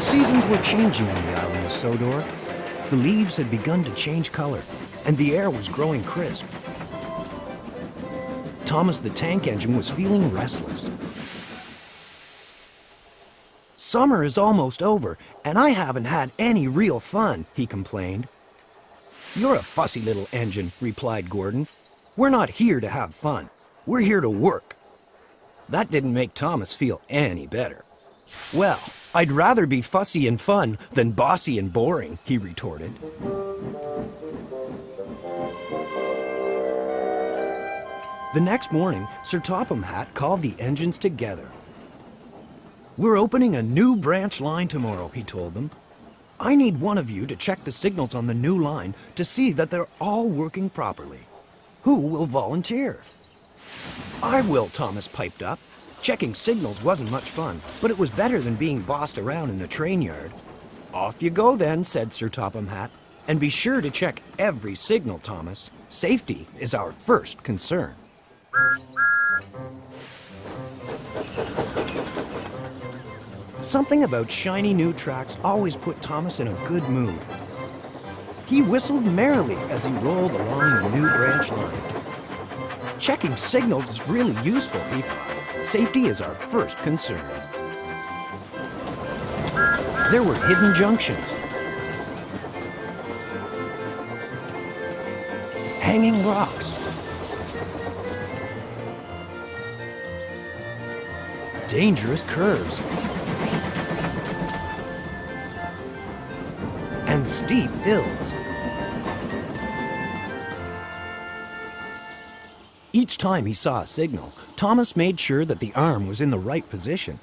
seasons were changing on the island of Sodor. The leaves had begun to change color, and the air was growing crisp. Thomas the tank engine was feeling restless. Summer is almost over, and I haven't had any real fun, he complained. You're a fussy little engine, replied Gordon. We're not here to have fun. We're here to work. That didn't make Thomas feel any better. Well, I'd rather be fussy and fun than bossy and boring, he retorted. The next morning, Sir Topham Hatt called the engines together. We're opening a new branch line tomorrow, he told them. I need one of you to check the signals on the new line to see that they're all working properly. Who will volunteer? I will, Thomas piped up. Checking signals wasn't much fun, but it was better than being bossed around in the train yard. Off you go then, said Sir Topham Hatt. And be sure to check every signal, Thomas. Safety is our first concern. Something about shiny new tracks always put Thomas in a good mood. He whistled merrily as he rolled along the new branch line. Checking signals is really useful, he thought. Safety is our first concern. There were hidden junctions, hanging rocks, dangerous curves, and steep hills. Each time he saw a signal, Thomas made sure that the arm was in the right position.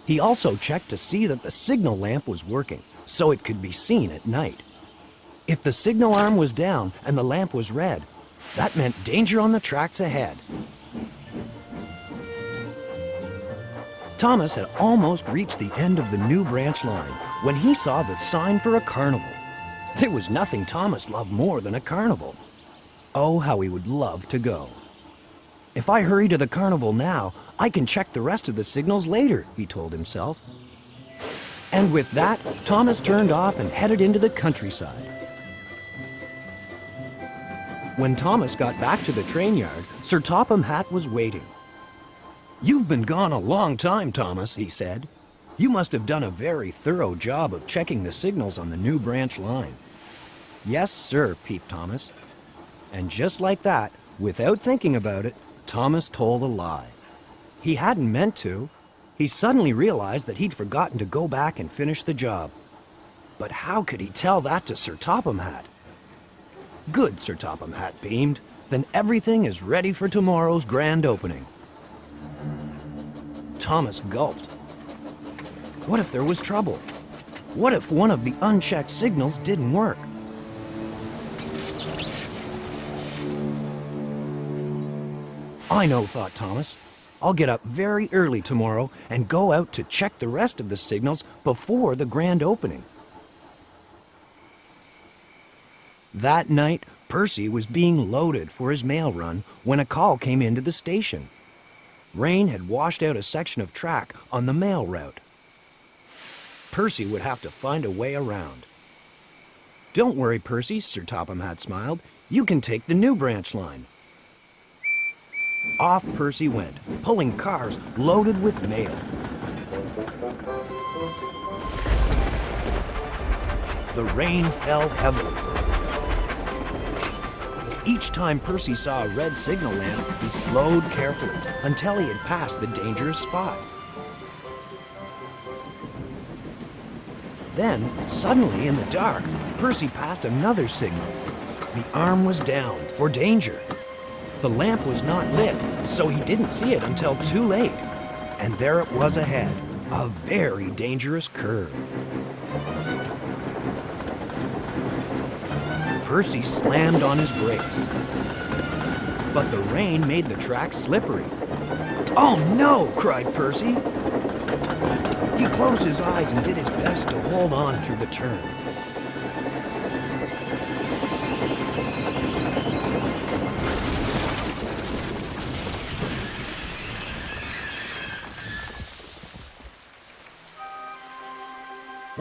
He also checked to see that the signal lamp was working, so it could be seen at night. If the signal arm was down and the lamp was red, that meant danger on the tracks ahead. Thomas had almost reached the end of the new branch line when he saw the sign for a carnival. There was nothing Thomas loved more than a carnival. Oh, how he would love to go. If I hurry to the carnival now, I can check the rest of the signals later, he told himself. And with that, Thomas turned off and headed into the countryside. When Thomas got back to the train yard, Sir Topham Hatt was waiting. You've been gone a long time, Thomas, he said. You must have done a very thorough job of checking the signals on the new branch line. Yes, sir, peeped Thomas. And just like that, without thinking about it, Thomas told a lie. He hadn't meant to. He suddenly realized that he'd forgotten to go back and finish the job. But how could he tell that to Sir Topham Hatt? Good, Sir Topham Hatt beamed. Then everything is ready for tomorrow's grand opening. Thomas gulped. What if there was trouble? What if one of the unchecked signals didn't work? I know, thought Thomas. I'll get up very early tomorrow and go out to check the rest of the signals before the grand opening. That night, Percy was being loaded for his mail run when a call came into the station. Rain had washed out a section of track on the mail route. Percy would have to find a way around. Don't worry, Percy, Sir Topham Hatt smiled. You can take the new branch line. Off Percy went, pulling cars loaded with mail. The rain fell heavily. Each time Percy saw a red signal lamp, he slowed carefully until he had passed the dangerous spot. Then, suddenly in the dark, Percy passed another signal. The arm was down for danger. The lamp was not lit, so he didn't see it until too late. And there it was ahead, a very dangerous curve. Percy slammed on his brakes. But the rain made the track slippery. Oh no, cried Percy. He closed his eyes and did his best to hold on through the turn.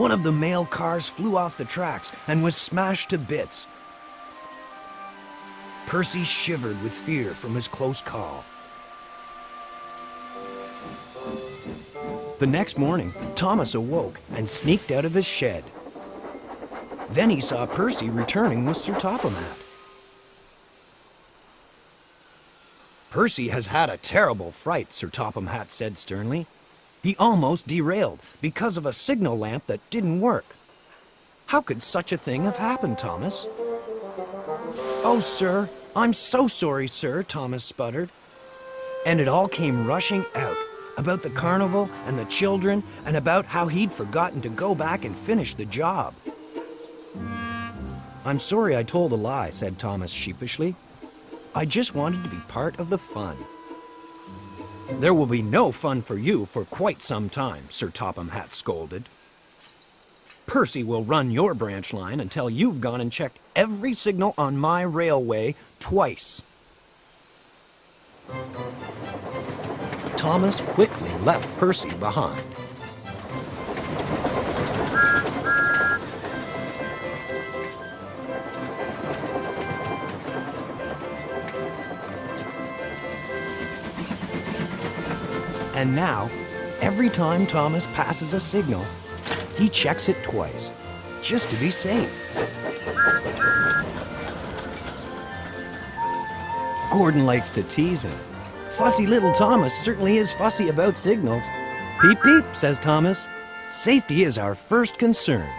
One of the mail cars flew off the tracks and was smashed to bits. Percy shivered with fear from his close call. The next morning, Thomas awoke and sneaked out of his shed. Then he saw Percy returning with Sir Topham Hatt. "Percy has had a terrible fright," Sir Topham Hatt said sternly. "He almost derailed because of a signal lamp that didn't work." "How could such a thing have happened, Thomas?" "Oh, sir, I'm so sorry, sir," Thomas sputtered. And it all came rushing out, about the carnival and the children, and about how he'd forgotten to go back and finish the job. "I'm sorry I told a lie," said Thomas sheepishly. "I just wanted to be part of the fun." "There will be no fun for you for quite some time," Sir Topham Hatt scolded. "Percy will run your branch line until you've gone and checked every signal on my railway twice." Thomas quickly left Percy behind. And now, every time Thomas passes a signal, he checks it twice, just to be safe. Gordon likes to tease him. Fussy little Thomas certainly is fussy about signals. "Peep, peep," says Thomas. "Safety is our first concern."